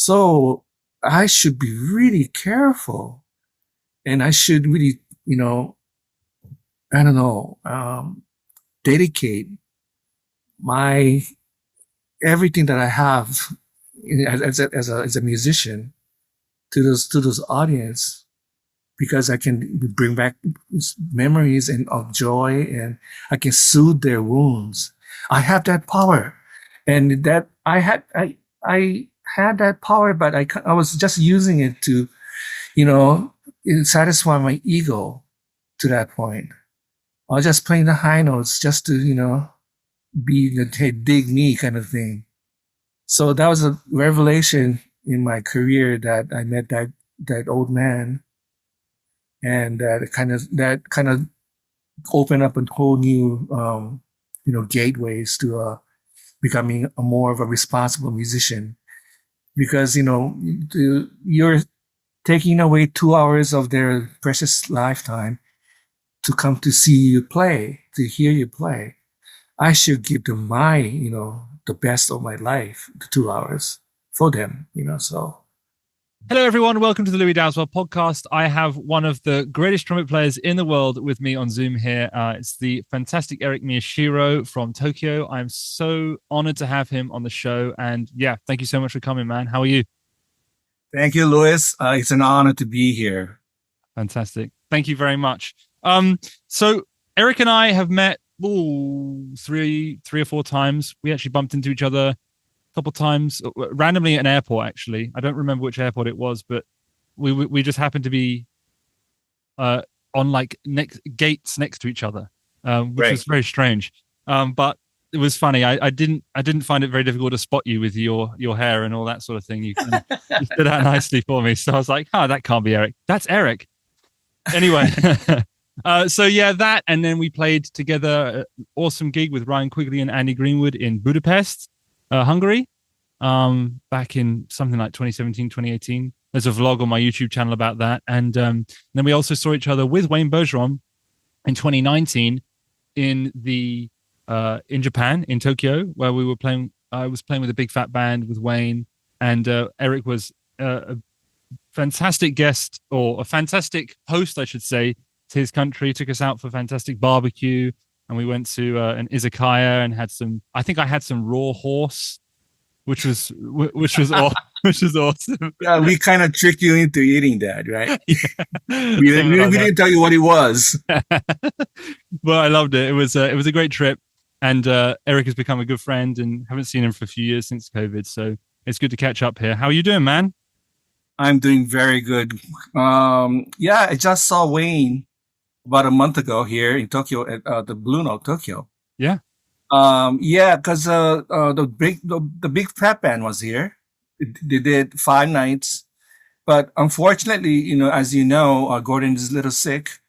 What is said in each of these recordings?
So I should be really careful, and I should really, I don't know, dedicate my everything that I have as a musician to those audience, because I can bring back memories and of joy, and I can soothe their wounds. I have that power, and that I had that power, but I was just using it to, satisfy my ego to that point. I was just playing the high notes just to, be the hey, dig me kind of thing. So that was a revelation in my career that I met that old man, and that kind of opened up a whole new gateways to becoming a more of a responsible musician, because you're taking away 2 hours of their precious lifetime to come to see you play, to hear you play. I should give them my, the best of my life, the 2 hours for them, so. Hello, everyone. Welcome to the Louis Dowdeswell Podcast. I have one of the greatest trumpet players in the world with me on Zoom here. It's the fantastic Eric Miyashiro from Tokyo. I'm so honored to have him on the show. And yeah, thank you so much for coming, man. How are you? Thank you, Louis. It's an honor to be here. Fantastic. Thank you very much. So Eric and I have met three or four times. We actually bumped into each other a couple of times randomly at an airport. Actually, I don't remember which airport it was, but we just happened to be on like gates next to each other, which was very strange. But it was funny. I didn't find it very difficult to spot you with your hair and all that sort of thing. You stood out nicely for me. So I was like, that can't be Eric. That's Eric. Anyway. So yeah, that, and then we played together an awesome gig with Ryan Quigley and Andy Greenwood in Budapest, Hungary, back in something like 2017, 2018. There's a vlog on my YouTube channel about that. And then we also saw each other with Wayne Bergeron in 2019 in Japan, in Tokyo, where we were playing. I was playing with a big fat band with Wayne, and Eric was a fantastic guest, or a fantastic host, I should say, to his country. Took us out for fantastic barbecue, and we went to an izakaya and had some. I think I had some raw horse, which was awesome. Yeah, we kind of tricked you into eating that, right? Yeah. We didn't tell you what it was. Well, I loved it. It was a great trip, and Eric has become a good friend, and haven't seen him for a few years since COVID. So it's good to catch up here. How are you doing, man? I'm doing very good. I just saw Wayne about a month ago here in Tokyo at the Blue Note Tokyo. Yeah. Because the big fat band was here. They did 5 nights, but unfortunately, as you know, Gordon is a little sick.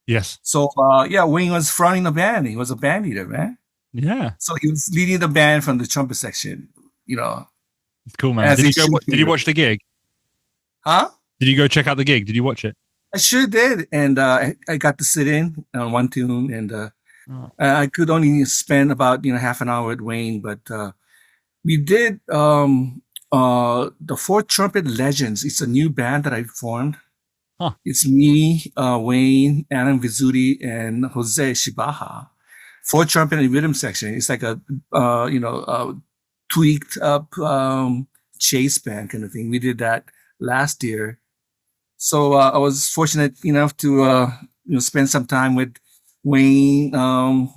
Yes. So Wayne was fronting the band. He was a band leader, man. Yeah. So he was leading the band from the trumpet section. It's cool, man. Did you watch the gig? Huh? Did you go check out the gig? Did you watch it? I sure did, and I got to sit in on one tune, and I could only spend about half an hour with Wayne, but we did the 4 Trumpet Legends. It's a new band that I formed. Huh. It's me, Wayne, Adam Vizzuti, and Jose Shibaha. 4 Trumpet and Rhythm section. It's like a tweaked up chase band kind of thing. We did that last year. So I was fortunate enough to spend some time with Wayne, and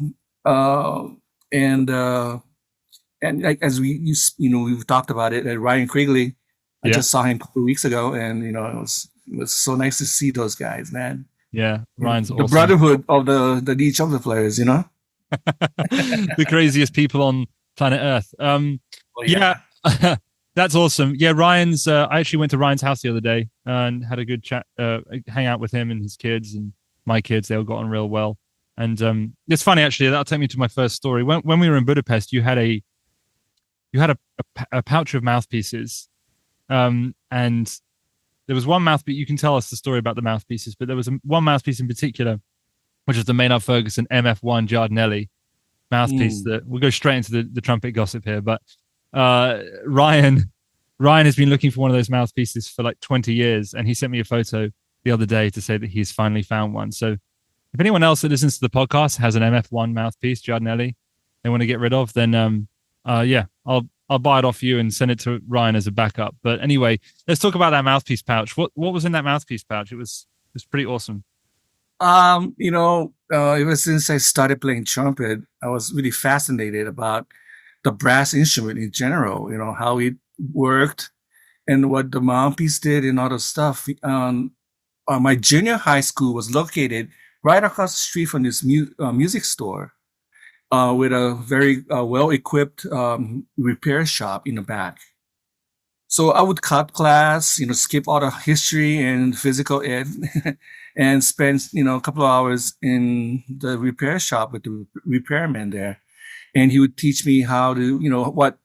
like as we've talked about it, Ryan Quigley. I just saw him a couple of weeks ago, and it was so nice to see those guys, man. Yeah, Ryan's the awesome. brotherhood of the lead trumpet players, the craziest people on planet Earth. That's awesome. Yeah, Ryan's. I actually went to Ryan's house the other day and had a good chat, hang out with him and his kids and my kids. They all got on real well. And it's funny actually. That'll take me to my first story. When we were in Budapest, you had a pouch of mouthpieces, and there was one mouthpiece. You can tell us the story about the mouthpieces, but there was one mouthpiece in particular, which is the Maynard Ferguson MF1 Giardinelli mouthpiece. That we'll go straight into the trumpet gossip here, but Ryan Ryan has been looking for one of those mouthpieces for like 20 years, and he sent me a photo the other day to say that he's finally found one. So if anyone else that listens to the podcast has an MF1 mouthpiece, Giardinelli, they want to get rid of, then I'll buy it off you and send it to Ryan as a backup. But anyway, let's talk about that mouthpiece pouch. What was in that mouthpiece pouch? It was pretty awesome. Ever since I started playing trumpet, I was really fascinated about the brass instrument in general, how it worked and what the mouthpiece did and all the stuff. My junior high school was located right across the street from this music store with a very well-equipped repair shop in the back. So I would cut class, skip all the history and physical ed and spend, a couple of hours in the repair shop with the repairman there. And he would teach me how to, what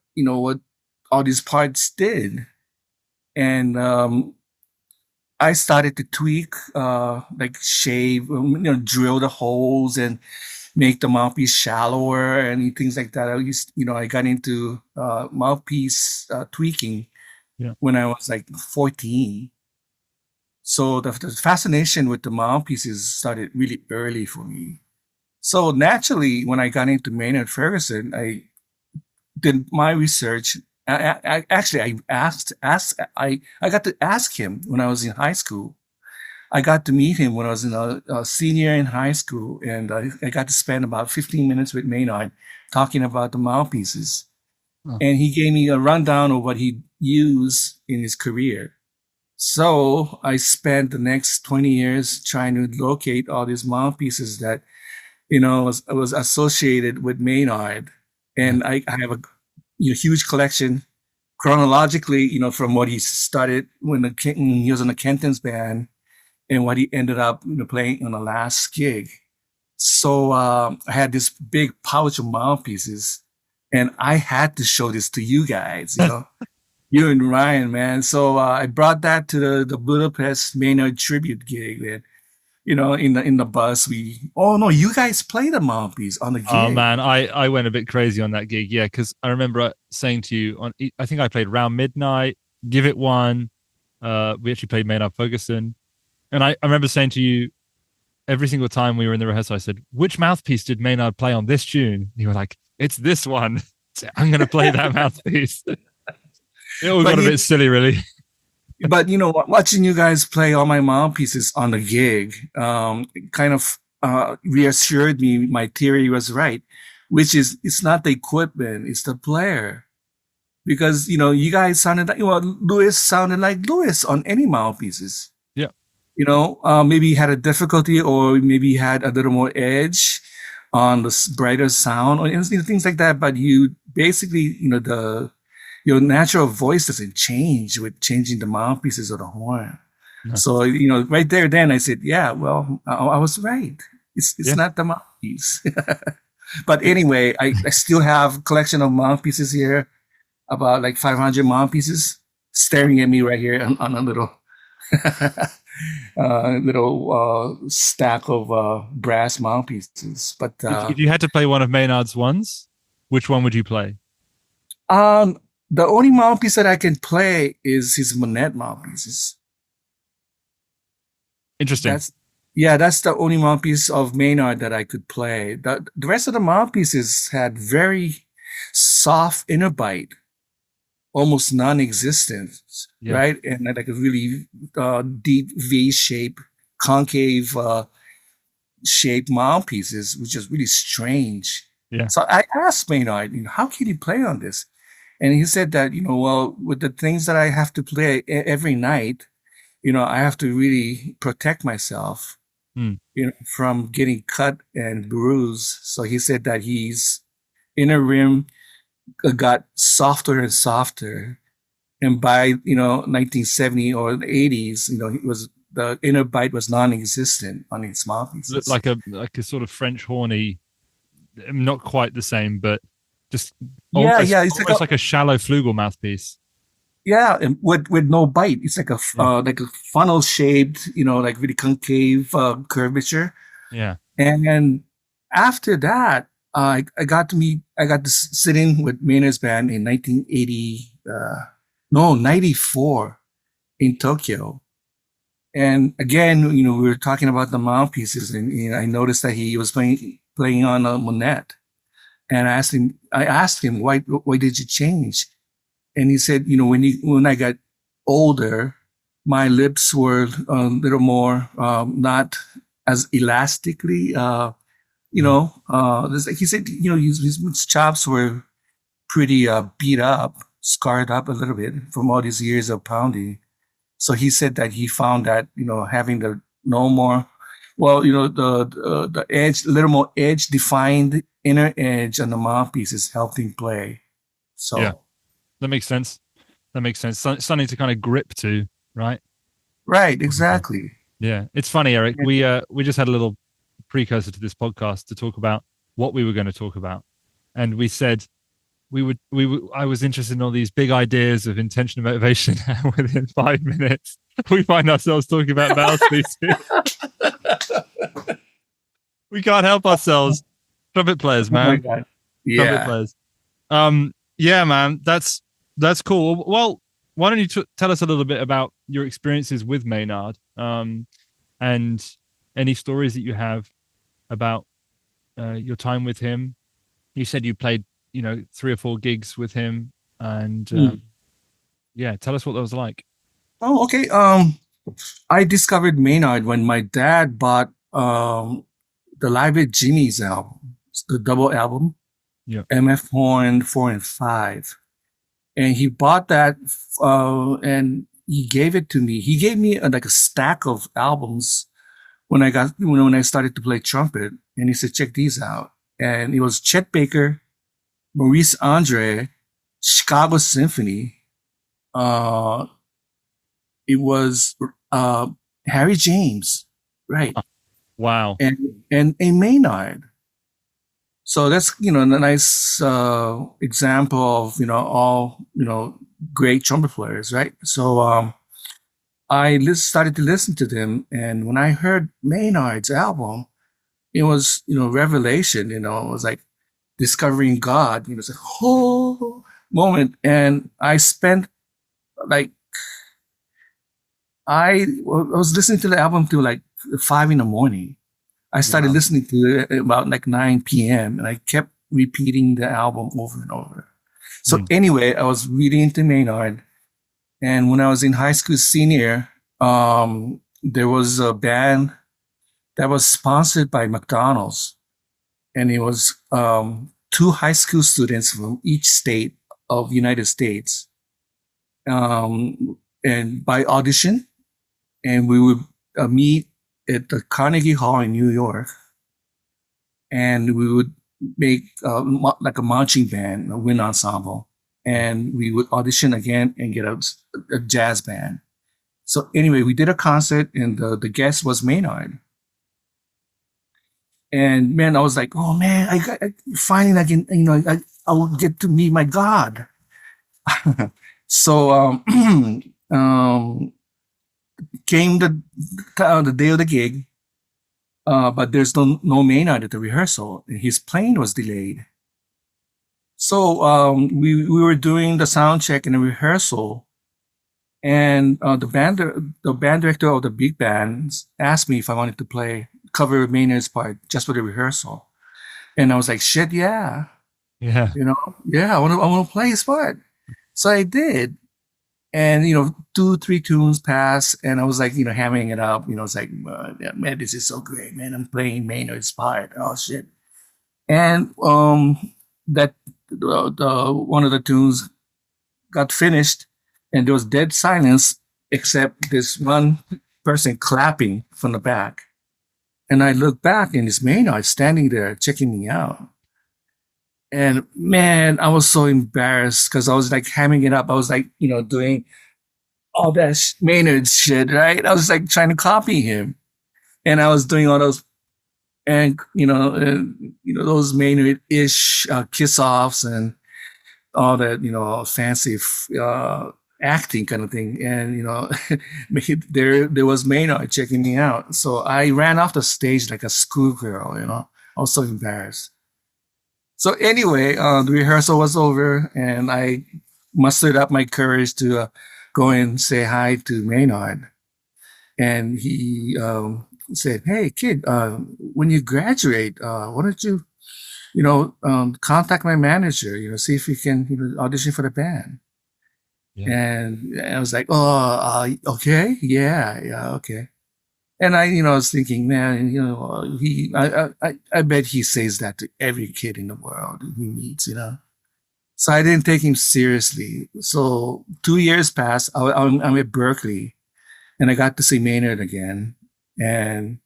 all these parts did. And I started to tweak, like shave, drill the holes and make the mouthpiece shallower and things like that. I got into mouthpiece tweaking when I was like 14. So the fascination with the mouthpieces started really early for me. So naturally, when I got into Maynard Ferguson, I did my research. I got to ask him when I was in high school. I got to meet him when I was in a senior in high school, and I got to spend about 15 minutes with Maynard talking about the mouthpieces. Oh. And he gave me a rundown of what he used in his career. So I spent the next 20 years trying to locate all these mouthpieces that, was associated with Maynard. And I have a huge collection chronologically, from what he started when he was in the Kenton's band and what he ended up playing on the last gig. So I had this big pouch of mouthpieces, and I had to show this to you guys, you and Ryan, man. So I brought that to the Budapest Maynard tribute gig. And, in the bus, you guys played the mouthpiece on the gig. Oh man, I went a bit crazy on that gig, yeah, because I remember saying to you I think I played Round Midnight, Give It One. We actually played Maynard Ferguson, and I remember saying to you every single time we were in the rehearsal, I said, "Which mouthpiece did Maynard play on this tune?" And you were like, "It's this one." So I'm going to play that mouthpiece. It all got a bit silly, really. But watching you guys play all my mouthpieces on the gig, kind of reassured me my theory was right, which is it's not the equipment, it's the player. Because you guys sounded like Louis sounded like Louis on any mouthpieces. Yeah. Maybe he had a difficulty, or maybe he had a little more edge on the brighter sound, or things like that. But you basically, your natural voice doesn't change with changing the mouthpieces or the horn. No. So, right there, then I said, yeah, well, I was right. It's not the mouthpiece. But anyway, I still have a collection of mouthpieces here, about like 500 mouthpieces staring at me right here on a little, stack of brass mouthpieces. But if you had to play one of Maynard's ones, which one would you play? The only mouthpiece that I can play is his Monette mouthpieces. Interesting. That's the only mouthpiece of Maynard that I could play. The rest of the mouthpieces had very soft inner bite, almost non-existent, right? And like a really deep V-shape, concave shaped mouthpieces, which is really strange. Yeah. So I asked Maynard, how can you play on this? And he said that, with the things that I have to play every night, I have to really protect myself, from getting cut and bruised. So he said that his inner rim got softer and softer. And by, 1970 or the 80s, the inner bite was non-existent on his mouthpieces. Like a sort of French horny, not quite the same, but just it's like a shallow flugel mouthpiece. Yeah, and with no bite. It's like a funnel shaped, like really concave curvature. Yeah. And after that, I got to sit in with Maynard's band in 1980, No, 94 in Tokyo. And again, we were talking about the mouthpieces, and I noticed that he was playing on a Monet. And I asked him, why did you change? And he said, when I got older, my lips were a little more not as elastically, he said, his chops were pretty beat up, scarred up a little bit from all these years of pounding. So he said that he found that, having the no more, the edge, a little more edge defined inner edge on the mouthpieces helped him play. So yeah, that makes sense. Something to kind of grip to, right? Right, exactly. Yeah, it's funny, Eric. We just had a little precursor to this podcast to talk about what we were going to talk about, and we said I was interested in all these big ideas of intention and motivation, and within 5 minutes, we find ourselves talking about mouthpieces. We can't help ourselves. Trumpet players, man. Oh my God. Yeah. Trumpet players. Yeah, man. That's cool. Well, why don't you tell us a little bit about your experiences with Maynard, and any stories that you have about your time with him. You said you played, 3 or 4 gigs with him, and tell us what that was like. Oh, okay. I discovered Maynard when my dad bought the Live at Jimmy's album, the double album, MF Horn 4 and 5. And he bought that and he gave it to me. He gave me like a stack of albums when I started to play trumpet. And he said, check these out. And it was Chet Baker, Maurice Andre, Chicago Symphony. It was Harry James, right? Wow. And a Maynard. So that's, a nice example of, all, great trumpet players, right? So I started to listen to them. And when I heard Maynard's album, it was, revelation, it was like discovering God, it's a whole moment. And I spent I was listening to the album till like 5 a.m. I started listening to it about like 9 p.m. and I kept repeating the album over and over. So anyway, I was really into Maynard. And when I was in high school senior, there was a band that was sponsored by McDonald's. And it was 2 high school students from each state of the United States. And by audition, and we would meet at the Carnegie Hall in New York, and we would make like a marching band, a wind ensemble, and we would audition again and get a jazz band. So anyway, we did a concert, and the guest was Maynard. And man, I was like, oh man, I finally I will get to meet my God. So came the day of the gig, but there's no Maynard at the rehearsal. His plane was delayed. So we were doing the sound check and the rehearsal, and the band director of the big band asked me if I wanted to cover Maynard's part just for the rehearsal, and I was like, shit, yeah, I want to play his part. So I did. And, 2-3 tunes passed, and I was like, hamming it up. It's like, man, this is so great, man. I'm playing Maynard's part. Oh, shit. And that one of the tunes got finished, and there was dead silence except this one person clapping from the back. And I looked back, and it's Maynard standing there checking me out. And man, I was so embarrassed because I was like hamming it up. I was like, doing all that Maynard shit, right? I was like trying to copy him. And I was doing all those, and, those Maynard-ish kiss-offs and all that, fancy acting kind of thing. And, there was Maynard checking me out. So I ran off the stage like a schoolgirl, I was so embarrassed. So anyway, the rehearsal was over, and I mustered up my courage to go and say hi to Maynard. And he said, "Hey, kid, when you graduate, why don't you, contact my manager, see if you can audition for the band." Yeah. And I was like, "Oh, okay, yeah, okay." And I was thinking, man, I bet he says that to every kid in the world he meets. So I didn't take him seriously. So 2 years passed. I'm at Berkeley, and I got to see Maynard again. And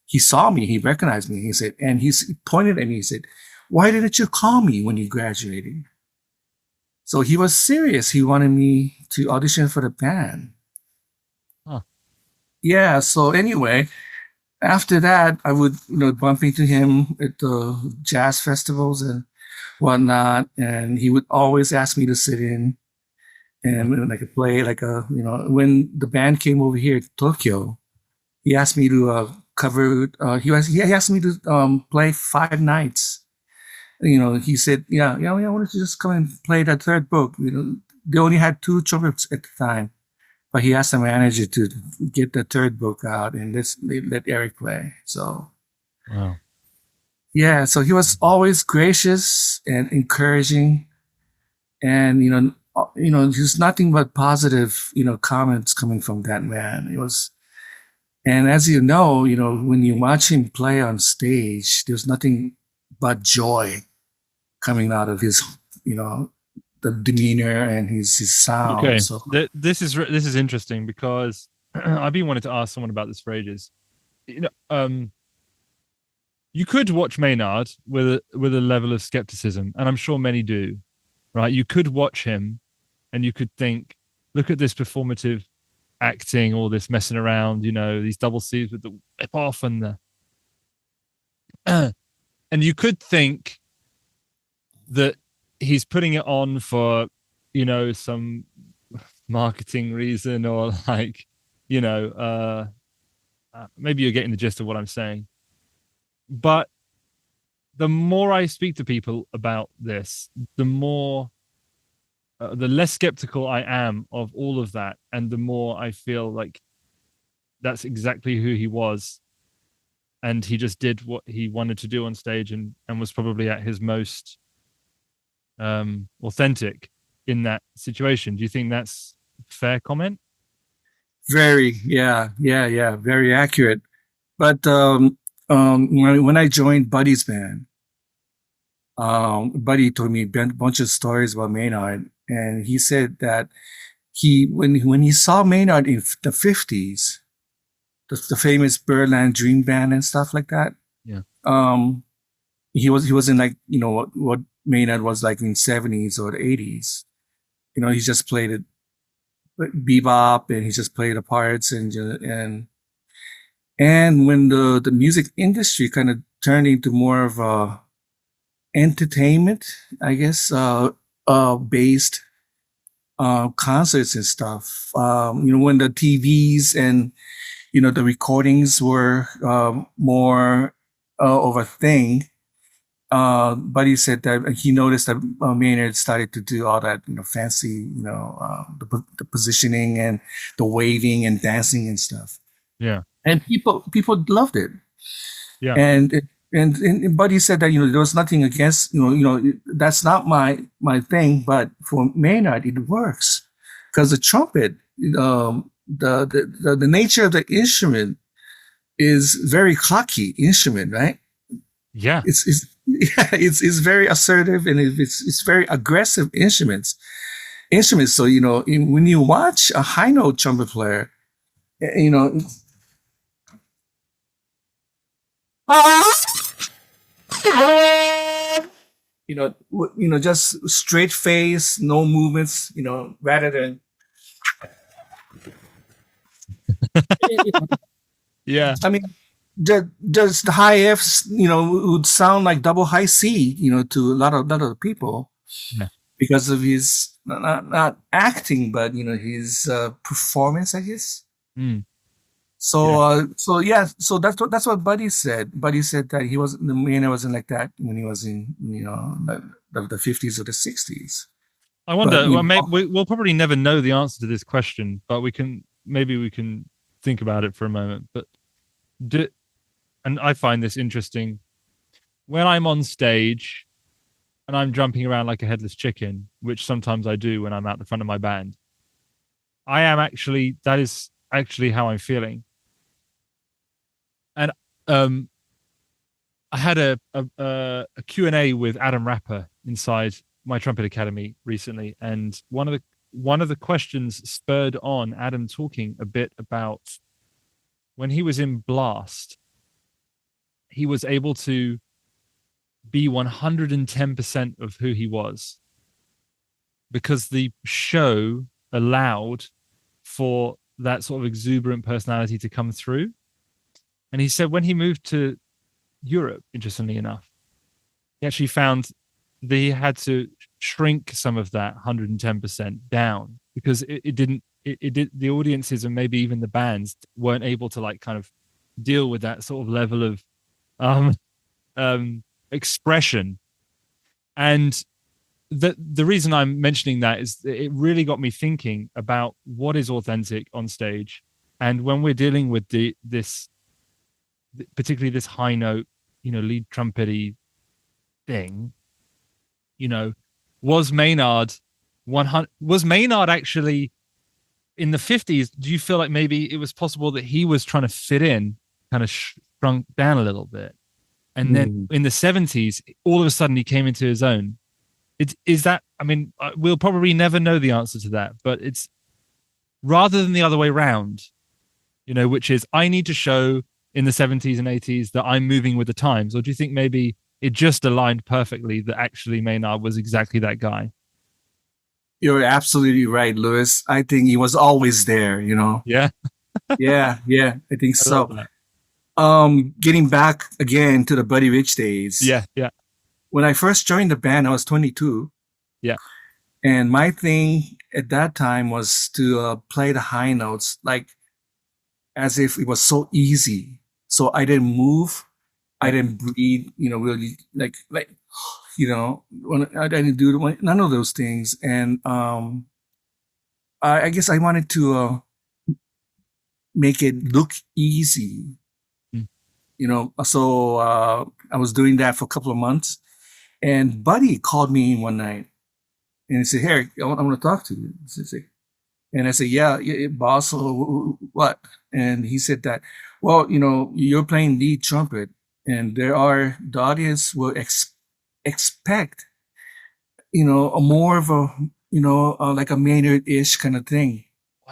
he saw me. He recognized me. He said, and he pointed at me. He said, "Why didn't you call me when you graduated?" So he was serious. He wanted me to audition for the band. Huh. Yeah. So anyway, after that, I would bump into him at the jazz festivals and whatnot, and he would always ask me to sit in, and when I could play when the band came over here to Tokyo, he asked me to cover. He asked me to play 5 nights. He said, "Yeah, why don't you just come and play that third book?" They only had 2 trumpets at the time, but he asked the manager to get the third book out and let Eric play. So, wow. Yeah, so he was always gracious and encouraging, and just nothing but positive, comments coming from that man. It was, and as when you watch him play on stage, there's nothing but joy coming out of his, the demeanor and his sound. Okay, So this is interesting because I've been wanting to ask someone about this for ages. You could watch Maynard with a level of skepticism, and I'm sure many do, right? You could watch him, and you could think, look at this performative acting, all this messing around, these double C's with the whip off and the, and you could think that he's putting it on for, some marketing reason, or maybe you're getting the gist of what I'm saying. But the more I speak to people about this, the less skeptical I am of all of that, and the more I feel like that's exactly who he was, and he just did what he wanted to do on stage, and was probably at his most authentic in that situation. Do you think that's a fair comment? very, yeah, very accurate. But when I joined Buddy's band, Buddy told me a bunch of stories about Maynard, and he said that when he saw Maynard in the 50s, the famous Birdland Dream Band and stuff like that. Yeah. He wasn't like what Maynard was like in 70s or the 80s. He just played it bebop, and he just played the parts, and when the music industry kind of turned into more of a entertainment, I guess, based concerts and stuff. When the TVs and the recordings were more of a thing. But he said that he noticed that Maynard started to do all that, fancy, the positioning and the waving and dancing and stuff. Yeah. And people loved it. Yeah. And Buddy said that there was nothing against that's not my thing, but for Maynard it works because the trumpet, the nature of the instrument is very cocky instrument, right? Yeah. It's very assertive, and it's very aggressive instruments. So when you watch a high note trumpet player, just straight face, no movements, rather than yeah. I mean, just the high Fs, would sound like double high C, to a lot of people, because of his not acting, but his performance, I guess. Mm. So that's what Buddy said. Buddy said that Maynard wasn't like that when he was in the 50s or the 60s. I wonder. But, Well, we'll probably never know the answer to this question, but we can think about it for a moment. But and I find this interesting when I'm on stage and I'm jumping around like a headless chicken, which sometimes I do when I'm out the front of my band. That is actually how I'm feeling. And I had a Q&A with Adam Rappa inside my Trumpet Academy recently, and one of the questions spurred on Adam talking a bit about when he was in Blast, he was able to be 110% of who he was because the show allowed for that sort of exuberant personality to come through. And he said when he moved to Europe, interestingly enough, he actually found that he had to shrink some of that 110% down because the audiences and maybe even the bands weren't able to like kind of deal with that sort of level of expression. And the reason I'm mentioning that is that it really got me thinking about what is authentic on stage. And when we're dealing with particularly this high note, lead trumpety thing, was Maynard actually in the 50s? Do you feel like maybe it was possible that he was trying to fit in, kind of shrunk down a little bit? And then in the 70s, all of a sudden he came into his own. We'll probably never know the answer to that, but it's rather than the other way around, which is I need to show in the 70s and 80s that I'm moving with the times? Or do you think maybe it just aligned perfectly that actually Maynard was exactly that guy? You're absolutely right, Louis. I think he was always there, Yeah. Yeah, I think I so. love that. Getting back again to the Buddy Rich days. Yeah. When I first joined the band, I was 22. Yeah. And my thing at that time was to play the high notes, like as if it was so easy. So I didn't move. I didn't breathe, really like, when I didn't do none of those things. And I guess I wanted to make it look easy. So I was doing that for a couple of months, and Buddy called me in one night, and he said, "Hey, I want to talk to you." And I said, "Yeah, boss, what?" And he said that, "Well, you're playing lead trumpet, and the audience will expect, a more of a, like a Maynard-ish kind of thing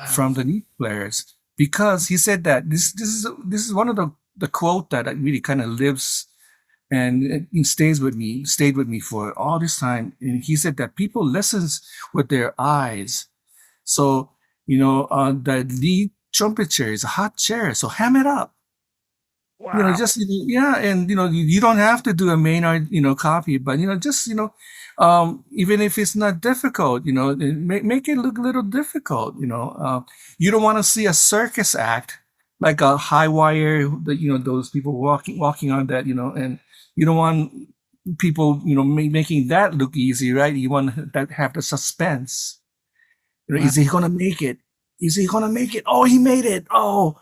from the lead players." Because he said that this is one of the quote that really kind of lives and it stayed with me for all this time. And he said that people listens with their eyes. So, the lead trumpet chair is a hot chair. So ham it up. Wow. And you don't have to do a Maynard, copy, but even if it's not difficult, make it look a little difficult. You don't want to see a circus act like a high wire, those people walking on that, and you don't want people, making that look easy, right? You want that have the suspense. Wow. Is he gonna make it? Is he gonna make it? Oh, he made it! Oh,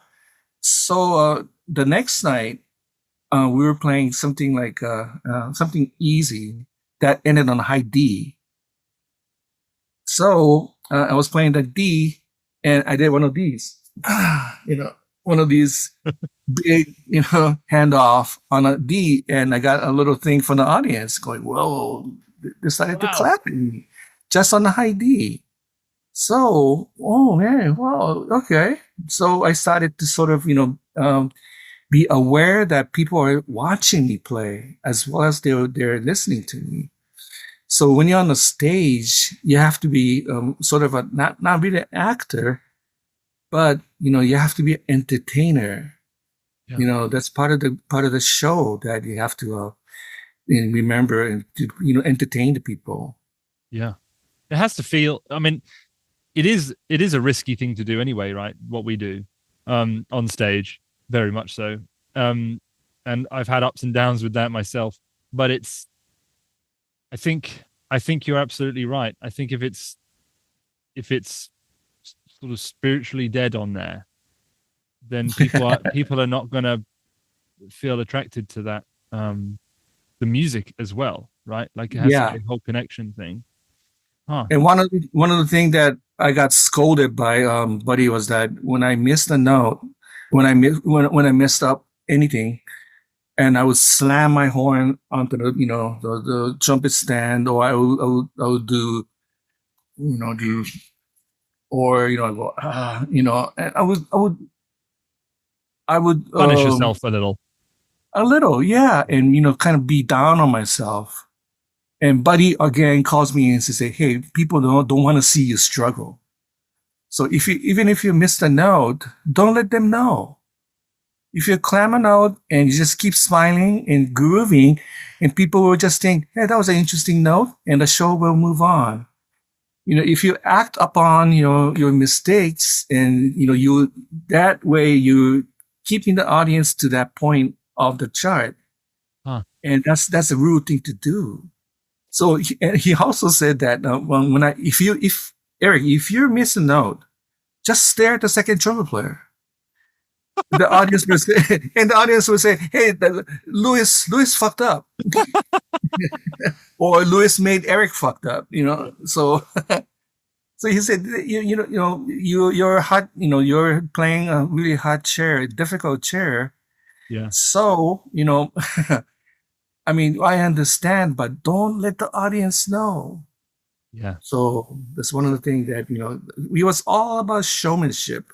so the next night we were playing something like something easy that ended on a high D. So I was playing the D, and I did one of these. One of these big, handoff on a D, and I got a little thing from the audience going, "Whoa!" Decided to clap at me just on the high D. So, oh man, wow, okay. So I started to sort of, be aware that people are watching me play as well as they're listening to me. So when you're on the stage, you have to be sort of a not really an actor, but you have to be an entertainer. Yeah. That's part of the show that you have to remember and to, entertain the people. Yeah, it has to feel. I mean, it is a risky thing to do anyway, right? What we do on stage, very much so. And I've had ups and downs with that myself, but I think I think you're absolutely right. I think if it's sort of spiritually dead on there, then people are not going to feel attracted to that the music as well, right? Like it has to Yeah. be a whole connection thing. Huh. And one of the things that I got scolded by Buddy was that when I missed a note, when I messed up anything, and I would slam my horn onto the trumpet stand, or I would do do or I go and I would Punish yourself a little. a little, yeah, and kind of be down on myself. And Buddy again calls me and to say, "Hey, people don't want to see you struggle. So even if you missed a note, don't let them know. If you clam a note and you just keep smiling and grooving, and people will just think, hey, that was an interesting note, and the show will move on. If you act upon your mistakes, and that way you're keeping the audience to that point of the chart, and that's a rude thing to do." So he also said that if Eric, if you miss a note, just stare at the second trumpet player. The audience will say, and the audience will say, "Hey, Louis fucked up," or Louis made Eric fucked up. So so he said, you're hot. You're playing a really hot chair, a difficult chair. Yeah. So I mean, I understand, but don't let the audience know. Yeah. So that's one of the things that he was all about showmanship.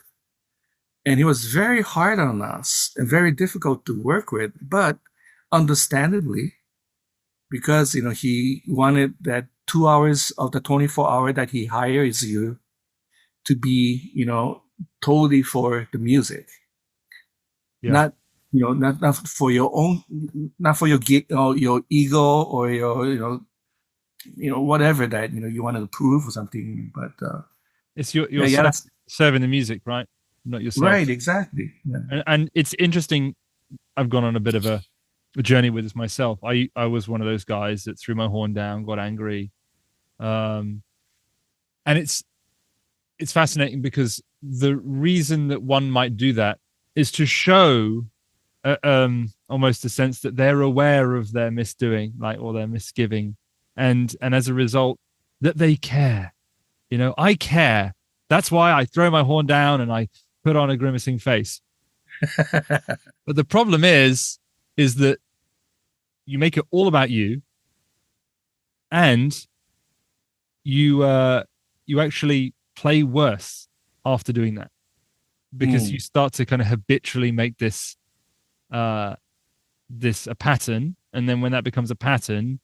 And he was very hard on us and very difficult to work with, but understandably, because he wanted that 2 hours of the 24-hour that he hires you to be totally for the music, not not for your own, not for your your ego or your whatever that you wanted to prove or something. But it's your serving the music, right? Not yourself. Right, exactly. Yeah. And it's interesting. I've gone on a bit of a journey with this myself. I was one of those guys that threw my horn down, got angry, and it's fascinating because the reason that one might do that is to show almost a sense that they're aware of their misdoing, like, or their misgiving, and as a result that they care. I care. That's why I throw my horn down and I put on a grimacing face. But the problem is that you make it all about you, and you actually play worse after doing that, because you start to kind of habitually make this a pattern, and then when that becomes a pattern,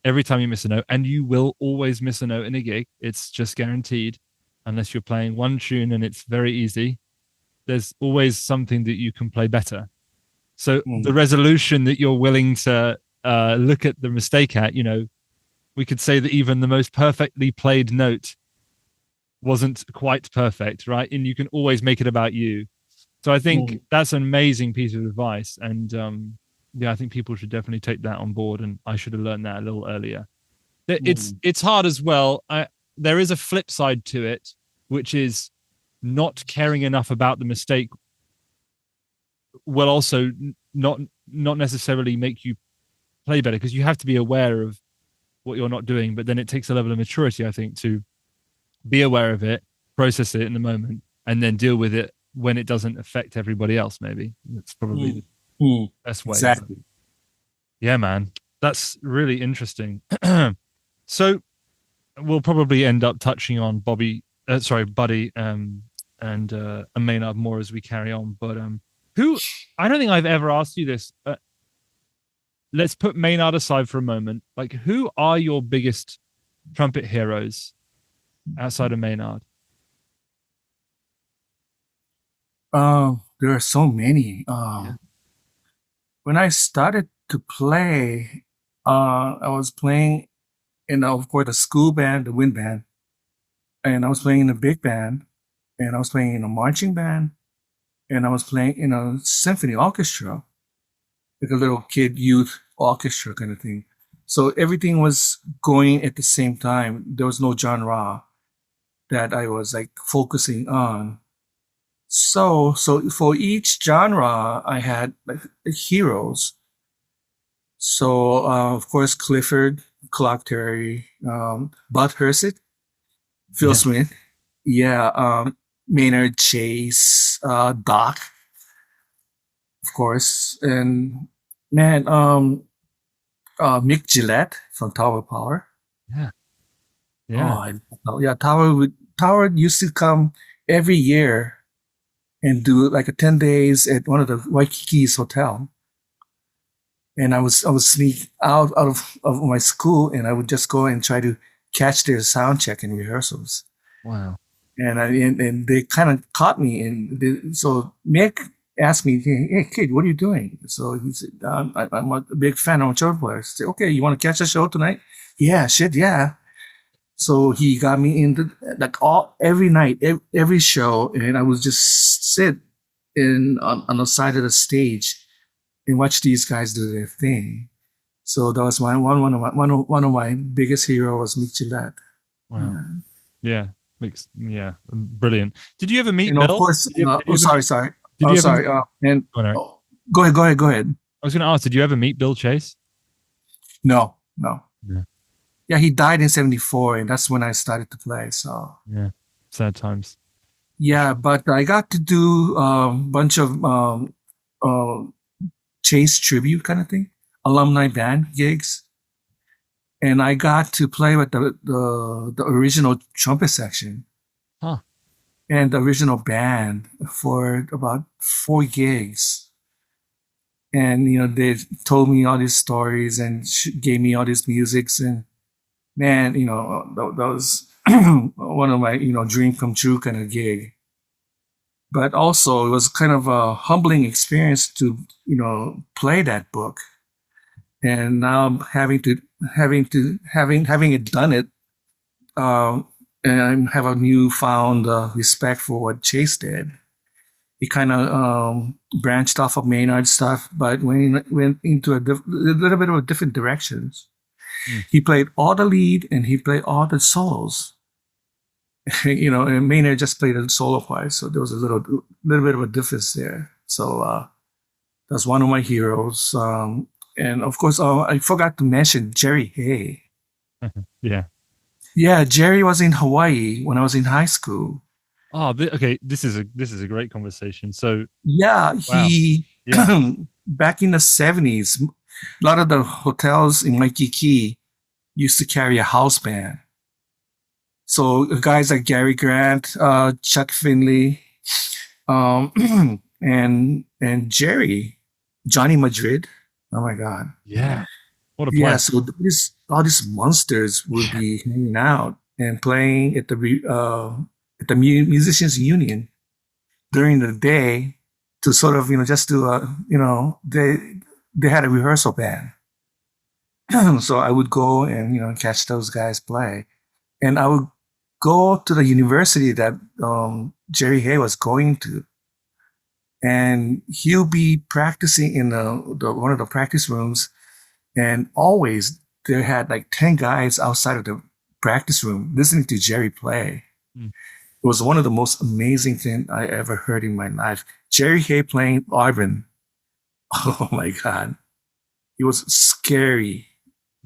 every time you miss a note, and you will always miss a note in a gig, it's just guaranteed, unless you're playing one tune and it's very easy, there's always something that you can play better. So the resolution that you're willing to look at the mistake at, we could say that even the most perfectly played note wasn't quite perfect, right? And you can always make it about you. So I think that's an amazing piece of advice. And I think people should definitely take that on board. And I should have learned that a little earlier. It's hard as well. There is a flip side to it, which is not caring enough about the mistake will also not necessarily make you play better, because you have to be aware of what you're not doing. But then it takes a level of maturity, I think, to be aware of it, process it in the moment, and then deal with it when it doesn't affect everybody else. Maybe that's probably the best way. Exactly. Yeah, man, that's really interesting. So we'll probably end up touching on Buddy, and Maynard more as we carry on. But who, I don't think I've ever asked you this. Let's put Maynard aside for a moment. Like, who are your biggest trumpet heroes outside of Maynard? There are so many. When I started to play, I was playing in, of course, the school band, the wind band, and I was playing in a big band, and I was playing in a marching band, and I was playing in a symphony orchestra, like a little kid youth orchestra kind of thing. So everything was going at the same time. There was no genre that I was like focusing on. So for each genre, I had like heroes. So of course, Clifford, Clock Terry, Bud Herseth, Phil Yeah. Smith, yeah, Maynard Chase, Doc, of course, and man, Mick Gillette from Tower Power. Yeah. Oh, Yeah. yeah, Tower used to come every year and do like a 10 days at one of the Waikiki's hotel. And I would sneak out of my school and I would just go and try to catch their sound check and rehearsals. Wow. And they kind of caught me. So Mick asked me, "Hey kid, what are you doing?" So he said, "I'm a big fan of show players." I said, "Okay, you want to catch a show tonight?" "Yeah, shit, yeah." So he got me into like every night, every show, and I would just sit on the side of the stage and watch these guys do their thing. So that was one of my biggest heroes was Mick Gillette. Wow. Yeah. Brilliant. Did you ever meet And Bill? of course, sorry. Did Oh, you ever, sorry. And oh, no. go ahead. I was going to ask, did you ever meet Bill Chase? No. Yeah. Yeah, he died in '74, and that's when I started to play. So Yeah. Sad times. yeah, but I got to do a bunch of Chase tribute kind of thing, alumni band gigs, and I got to play with the original trumpet section. Huh. And the original band for about 4 gigs. And, they told me all these stories and gave me all these musics. And man, that was one of my, dream come true kind of gig. But also it was kind of a humbling experience to, play that book. And now having it done it, and I have a newfound respect for what Chase did. He kind of branched off of Maynard stuff, but went into a little bit of a different directions. He played all the lead and he played all the solos. And Maynard just played the solo part, so there was a little bit of a difference there. So that's one of my heroes. And of course, I forgot to mention Jerry Hay. Yeah. Yeah, Jerry was in Hawaii when I was in high school. Oh, okay. This is a great conversation. So yeah, wow. He back in the '70s, a lot of the hotels in Waikiki used to carry a house band. So guys like Gary Grant, Chuck Finley, and Johnny Madrid. Oh my God! Yeah, what a yeah. plan. So all these monsters would be hanging out and playing at the musicians union during the day to sort of just to they had a rehearsal band. So I would go and catch those guys play, and I would go to the university that Jerry Hay was going to, and he'll be practicing in the one of the practice rooms, and always there had like 10 guys outside of the practice room listening to Jerry play. It was one of the most amazing things I ever heard in my life. Jerry Hay playing Arvin. Oh my God. He was scary.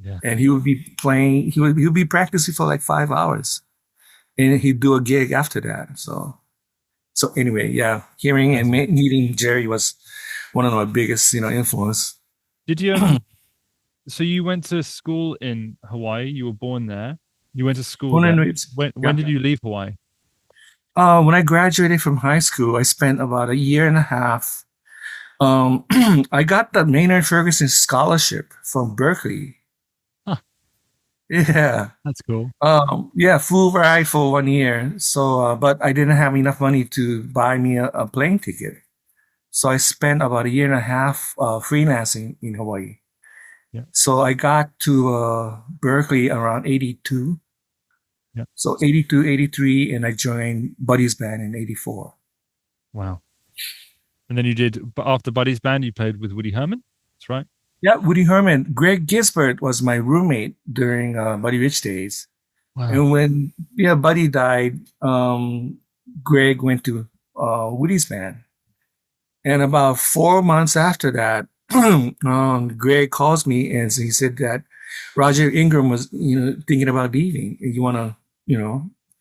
Yeah. And he would be playing, he would be practicing for like 5 hours. And he'd do a gig after that. So anyway, yeah, hearing and meeting Jerry was one of my biggest, influence. Did you so you went to school in Hawaii? You were born there. You went to school there. When did you leave Hawaii? When I graduated from high school, I spent about a year and a half. I got the Maynard Ferguson scholarship from Berkeley. Huh. Yeah. That's cool. Yeah, full ride for 1 year. So, but I didn't have enough money to buy me a plane ticket. So I spent about a year and a half freelancing in Hawaii. Yeah. So I got to Berkeley around 82. Yeah. So 82, 83, and I joined Buddy's band in 84. Wow. And then you did, after Buddy's band, you played with Woody Herman. That's right. Yeah, Woody Herman. Greg Gisbert was my roommate during Buddy Rich days. Wow. And when Buddy died, Greg went to Woody's band. And about 4 months after that, Greg calls me and he said that Roger Ingram was, thinking about leaving. You want to,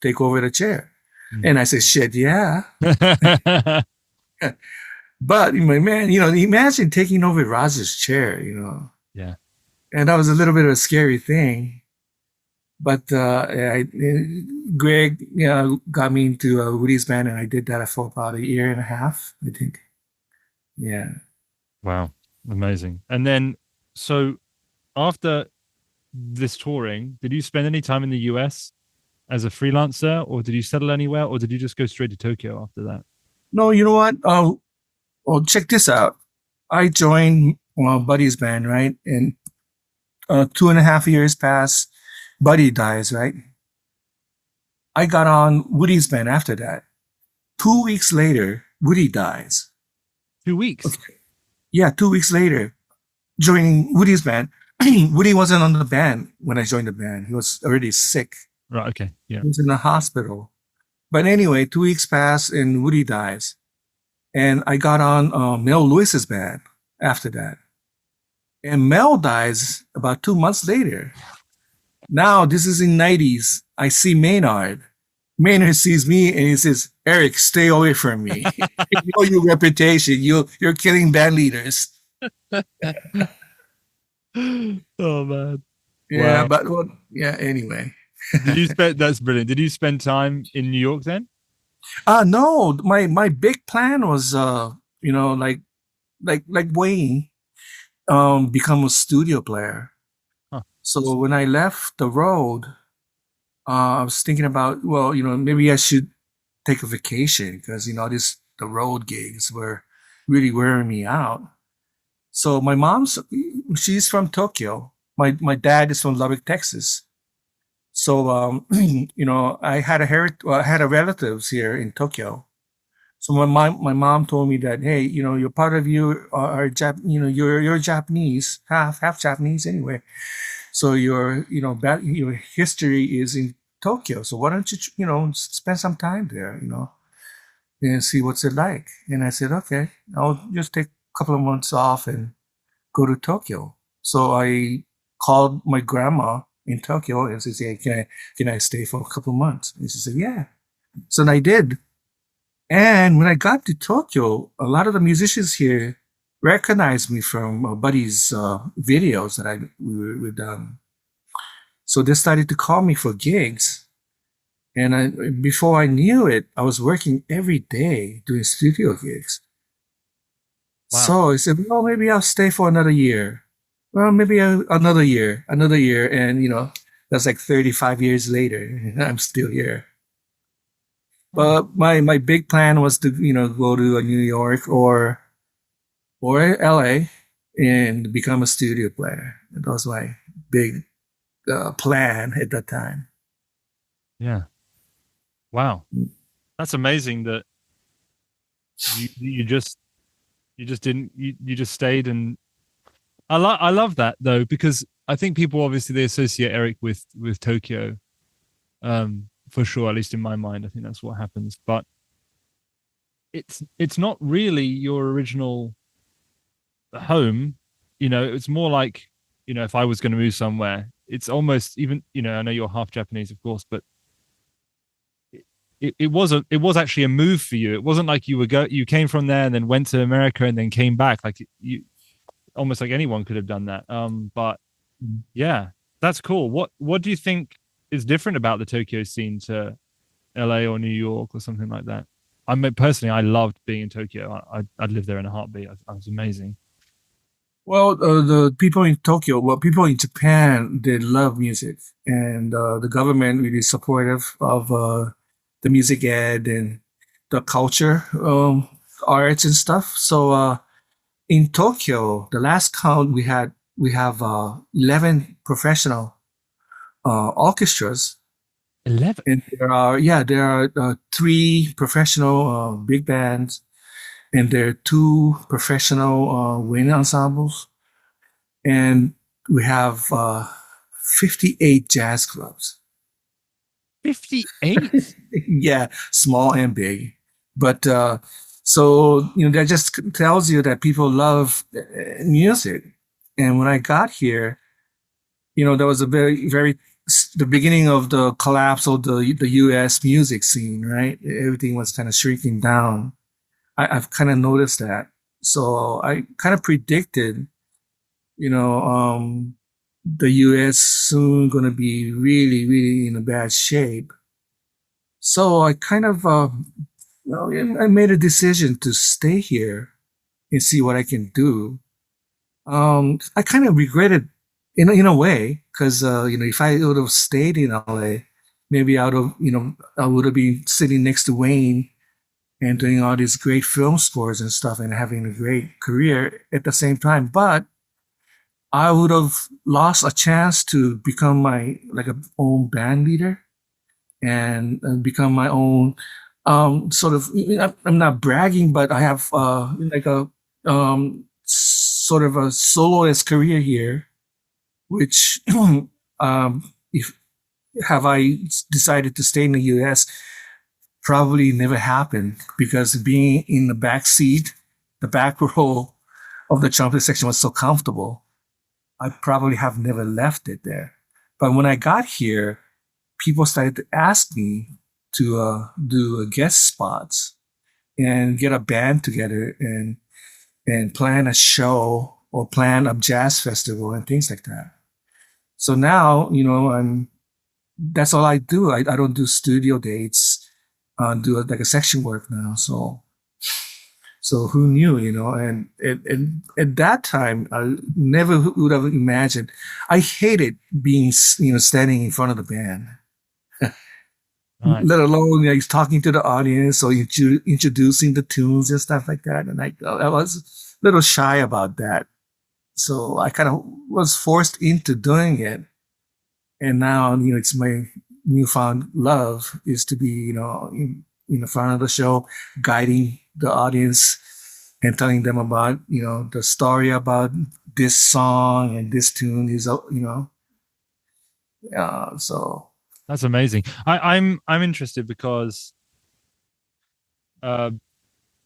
take over the chair. Mm. And I said, shit, yeah. But my man, imagine taking over Roger's chair, Yeah. and that was a little bit of a scary thing. But Greg, got me into Woody's band, and I did that for about a year and a half, I think. Yeah. Wow. Amazing. And then, so after this touring, did you spend any time in the US as a freelancer, or did you settle anywhere, or did you just go straight to Tokyo after that? No, you know what? Well, check this out. I joined Buddy's band, right? And 2.5 years passed. Buddy dies, right? I got on Woody's band after that. 2 weeks later, Woody dies. 2 weeks. Okay. Yeah, 2 weeks later, joining Woody's band. Woody wasn't on the band when I joined the band. He was already sick. Right. Okay. Yeah. He was in the hospital. But anyway, 2 weeks passed and Woody dies. And I got on Mel Lewis's band after that. And Mel dies about 2 months later. Now, this is in 90s. I see Maynard. Maynard sees me and he says, Eric, stay away from me. You know your reputation. You're killing band leaders. Oh, man. Yeah, Wow. but anyway. That's brilliant. Did you spend time in New York then? No, my big plan was like Wayne, become a studio player. Huh. So when I left the road, I was thinking about, well, maybe I should take a vacation because the road gigs were really wearing me out. So my she's from Tokyo. My dad is from Lubbock, Texas. So I had a relatives here in Tokyo. So my mom told me that, hey, you're part of you are you're Japanese, half Japanese anyway. So your history is in Tokyo. So why don't you spend some time there, and see what's it like? And I said, okay, I'll just take a couple of months off and go to Tokyo. So I called my grandma in Tokyo and said, hey, can I stay for a couple of months? And she said, yeah. So I did. And when I got to Tokyo, a lot of the musicians here recognized me from Buddy's videos that we've done. So they started to call me for gigs. And before I knew it, I was working every day doing studio gigs. Wow. So I said, well, maybe I'll stay for another year. Well, maybe another year. And, that's like 35 years later. I'm still here. But my big plan was to, go to New York or LA and become a studio player. That was my big plan at that time. Yeah. Wow. That's amazing that you just didn't, you just stayed. And I love that though, because I think people obviously they associate Eric with Tokyo, for sure, at least in my mind. I think that's what happens, but it's not really your original home. It's more like, if I was going to move somewhere, it's almost even, I know you're half Japanese, of course, but it was actually a move for you. It wasn't like you came from there and then went to America and then came back. Like you, almost like anyone could have done that. But yeah, that's cool. What do you think is different about the Tokyo scene to LA or New York or something like that? I mean, personally, I loved being in Tokyo. I'd live there in a heartbeat. It was amazing. Well, the people in Tokyo, people in Japan, they love music, and the government really supportive of the music ed and the culture, arts and stuff. So in Tokyo, the last count we have 11 professional orchestras. 11. And there are 3 professional big bands, and there are 2 professional wind ensembles. and we have 58 jazz clubs. 58? Yeah, small and big. But so, that just tells you that people love music. And when I got here, there was a very the beginning of the collapse of the U.S. music scene, right? Everything was kind of shrinking down. I've kind of noticed that. So I kind of predicted, the U.S. soon going to be really, really in a bad shape. So I kind of, I made a decision to stay here and see what I can do. I kind of regret it in a way because if I would have stayed in LA, maybe I would have been sitting next to Wayne and doing all these great film scores and stuff and having a great career at the same time. But I would have lost a chance to become my like a own band leader and become my own sort of. I'm not bragging, but I have like a sort of a soloist career here, which if have I decided to stay in the U.S. probably never happened because being in the back seat, the back row of the trumpet section was so comfortable. I probably have never left it there. But when I got here, people started to ask me to do guest spots and get a band together and plan a show or plan a jazz festival and things like that. So now, that's all I do. I don't do studio dates, do like a section work now. So who knew, and at that time, I never would have imagined. I hated being, standing in front of the band. Right. Let alone he's talking to the audience or introducing the tunes and stuff like that. And I was a little shy about that. So I kind of was forced into doing it. And now, it's my newfound love is to be, in the front of the show, guiding the audience and telling them about, the story about this song and this tune is, so. That's amazing. I'm interested because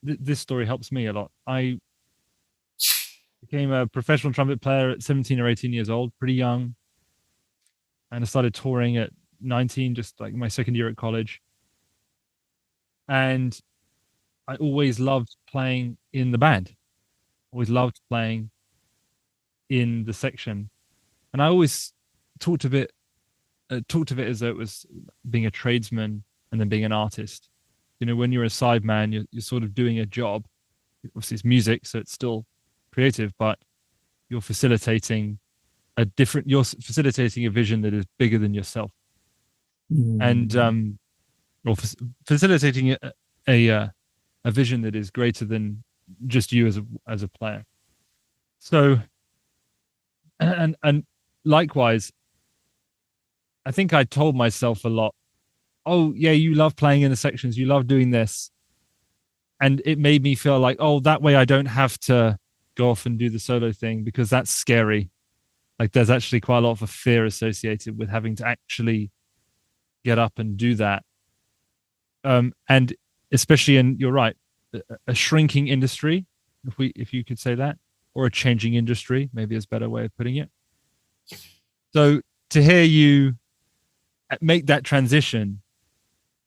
this story helps me a lot. I became a professional trumpet player at 17 or 18 years old, pretty young. And I started touring at 19, just like my second year at college. And I always loved playing in the band. Always loved playing in the section. And I always talked of it as though it was being a tradesman and then being an artist. When you're a sideman, you're sort of doing a job. Obviously, it's music, so it's still creative, but you're facilitating a vision that is bigger than yourself, and or facilitating a vision that is greater than just you as a player. So, and likewise, I think I told myself a lot, oh yeah, you love playing in the sections, you love doing this. And it made me feel like, oh, that way I don't have to go off and do the solo thing because that's scary. Like there's actually quite a lot of a fear associated with having to actually get up and do that. And especially you're right, a shrinking industry, if you could say that, or a changing industry, maybe is a better way of putting it. So to hear you make that transition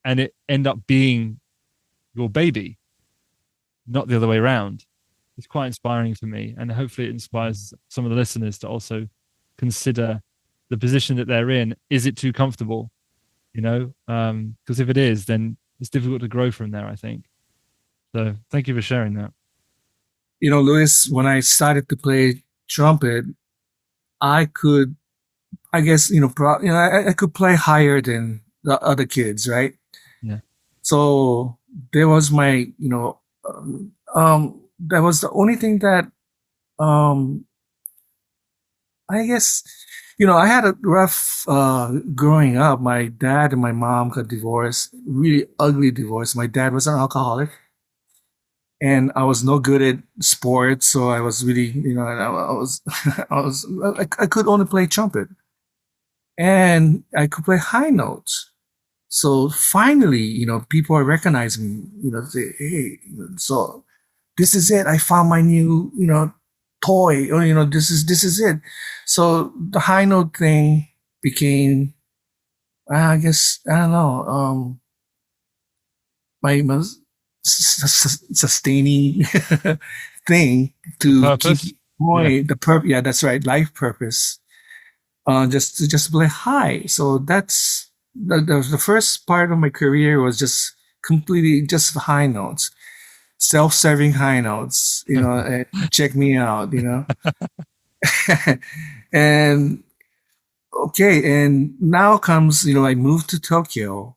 and it end up being your baby, not the other way around, it's quite inspiring for me. And hopefully it inspires some of the listeners to also consider the position that they're in. Is it too comfortable? Because if it is, then it's difficult to grow from there, I think. So thank you for sharing that. Louis, when I started to play trumpet, I could, I guess, I could play higher than the other kids, right? Yeah. So there was my, that was the only thing that, I guess, I had a rough growing up. My dad and my mom got divorced, really ugly divorce. My dad was an alcoholic. and I was no good at sports, so I was really, I was, I could only play trumpet, and I could play high notes. So finally, people are recognizing me, say, hey, so this is it. I found my new, toy, or, this is it. So the high note thing became, I guess, I don't know, my sustaining thing to keep Purpose. going. The purpose, yeah, that's right, life purpose. Just to play high. So that's the first part of my career was just completely just high notes, self-serving high notes. Check me out. And okay, and now comes I moved to Tokyo,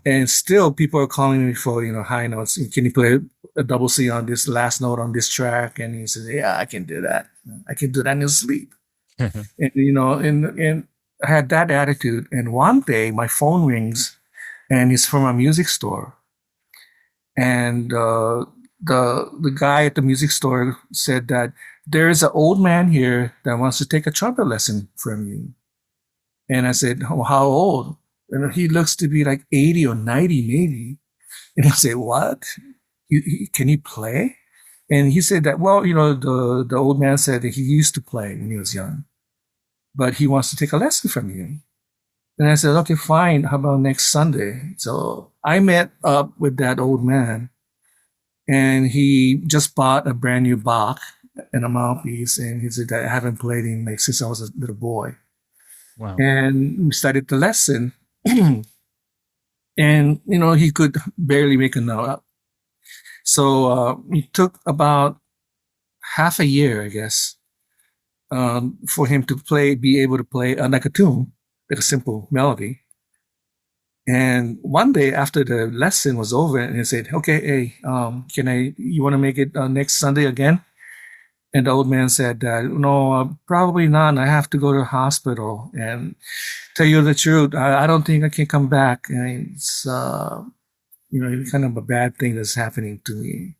and still people are calling me for high notes. Can you play a double C on this last note on this track? And he says, yeah, I can do that. I can do that in your sleep. And I had that attitude. And one day my phone rings, and it's from a music store. And the guy at the music store said that there is an old man here that wants to take a trumpet lesson from you. And I said, oh, how old? And he looks to be like 80 or 90 maybe. And I said, what? Can he play? And he said that, well, the old man said that he used to play when he was young, but he wants to take a lesson from you. And I said, okay, fine. How about next Sunday? So I met up with that old man, and he just bought a brand new Bach and a mouthpiece. And he said that I haven't played him since I was a little boy. Wow. And we started the lesson. And, he could barely make a note up. So it took about half a year, I guess, for him to be able to play like a tune, like a simple melody. And one day after the lesson was over, and he said, okay, hey, you want to make it next Sunday again? And the old man said, no, probably not. I have to go to the hospital. And tell you the truth, I don't think I can come back. And it's, kind of a bad thing that's happening to me.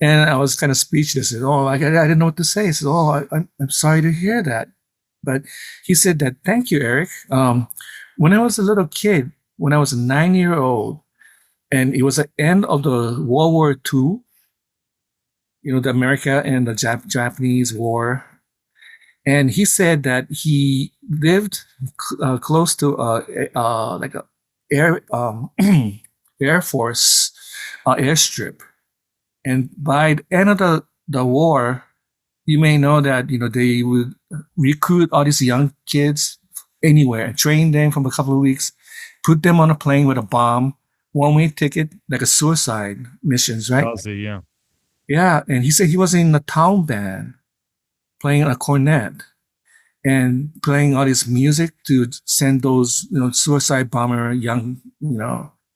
And I was kind of speechless. I said, I didn't know what to say. I said, I'm sorry to hear that. But he said that, thank you, Eric. When I was a little kid, when I was a 9-year-old, and it was the end of the World War II, the America and the Japanese war. And he said that he lived close to like a Air Force airstrip. And by the end of the war, you may know that, they would recruit all these young kids anywhere and train them for a couple of weeks, put them on a plane with a bomb, one-way ticket, like a suicide missions, right? Aussie, yeah. Yeah, and he said he was in a town band playing a cornet and playing all this music to send those, suicide bomber young,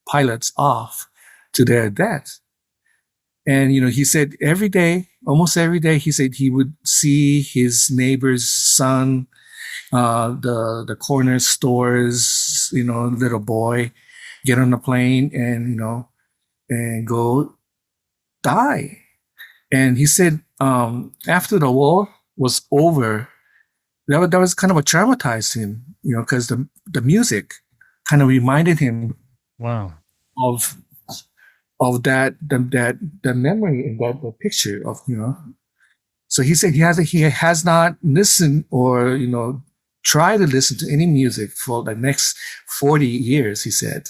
pilots off to their death. And, he said almost every day, he said he would see his neighbor's son, the corner stores, little boy, get on a plane and, and go die. And he said, after the war was over, that was kind of traumatized him, because the music kind of reminded him, wow, of that the memory and the picture of, So he said he has not listened or tried to listen to any music for the next 40 years. He said.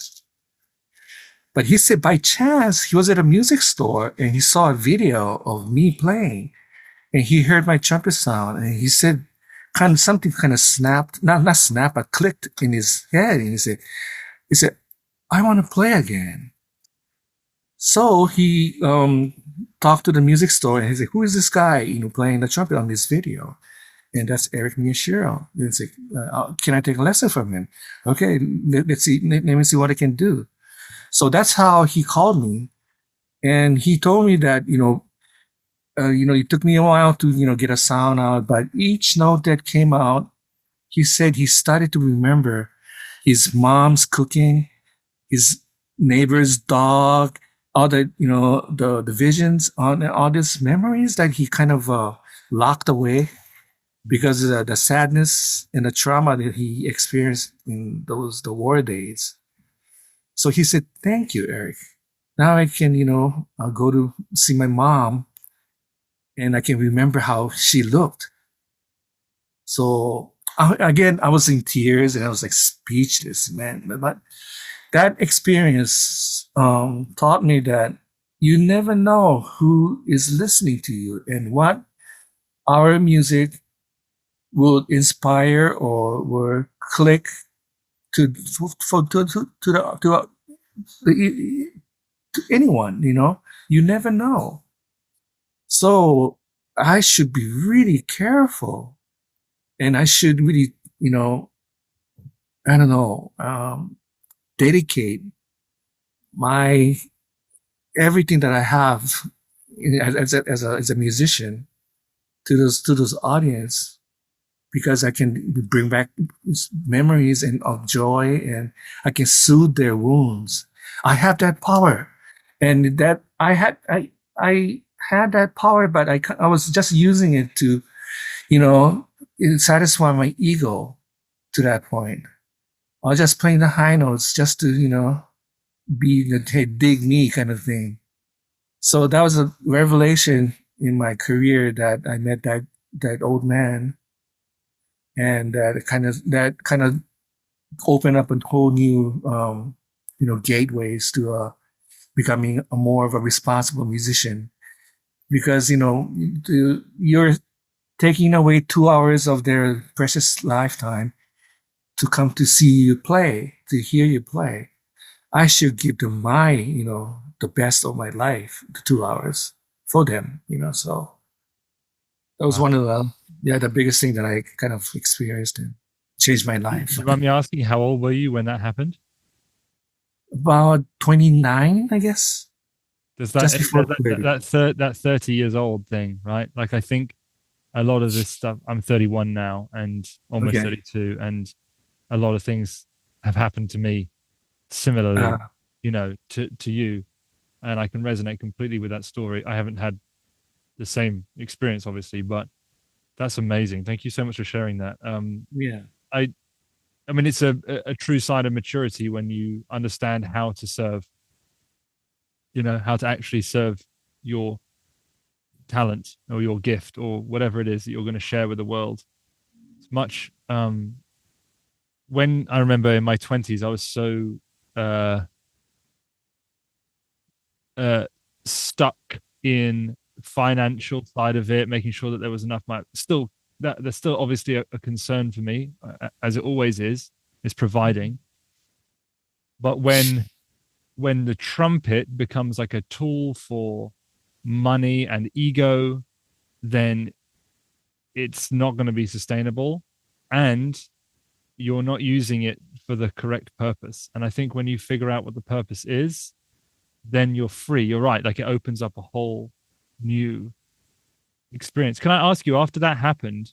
But he said by chance, he was at a music store and he saw a video of me playing, and he heard my trumpet sound, and he said something snapped, not snapped, but clicked in his head. And he said, I want to play again. So he talked to the music store, and he said, who is this guy, playing the trumpet on this video? And that's Eric Miyashiro. And he said, can I take a lesson from him? Okay, let's see, let me see what I can do. So that's how he called me, and he told me that it took me a while to get a sound out, but each note that came out, he said he started to remember his mom's cooking, his neighbor's dog, all the the visions on all these memories that he kind of locked away because of the sadness and the trauma that he experienced in the war days. So he said, "Thank you, Eric. Now I can I'll go to see my mom, and I can remember how she looked." So again, I was in tears and I was like speechless, man. But that experience taught me that you never know who is listening to you and what our music will inspire or will click to to anyone. You never know. So I should be really careful, and I should really, I don't know, dedicate my everything that I have as a musician to those audience, because I can bring back memories and of joy, and I can soothe their wounds. I have that power, and that I had that power, but I was just using it to satisfy my ego to that point. I was just playing the high notes just to be the hey, dig me kind of thing. So that was a revelation in my career that I met that old man, and that kind of opened up a whole new gateways to becoming a more of a responsible musician, because you're taking away 2 hours of their precious lifetime to come to see you play, to hear you play. I should give them my the best of my life, the 2 hours for them. So that was one of the biggest thing that I kind of experienced and changed my life. You mind me asking, how old were you when that happened? About 29, I guess. Does that Just before that 30 years old thing, right? Like, I think a lot of this stuff, I'm 31 now and almost 32, and a lot of things have happened to me similarly, to you, and I can resonate completely with that story. I haven't had the same experience, obviously, but that's amazing. Thank you so much for sharing that. I mean, it's a true sign of maturity when you understand how to serve, how to actually serve your talent or your gift or whatever it is that you're going to share with the world. It's much when I remember in my 20s, I was so stuck in financial side of it, making sure that there was enough money. Still, there's still obviously a concern for me, as it always is providing. But when the trumpet becomes like a tool for money and ego, then it's not going to be sustainable, and you're not using it for the correct purpose. And I think when you figure out what the purpose is, then you're free. You're right. Like, it opens up a whole new experience. Can I ask you, after that happened,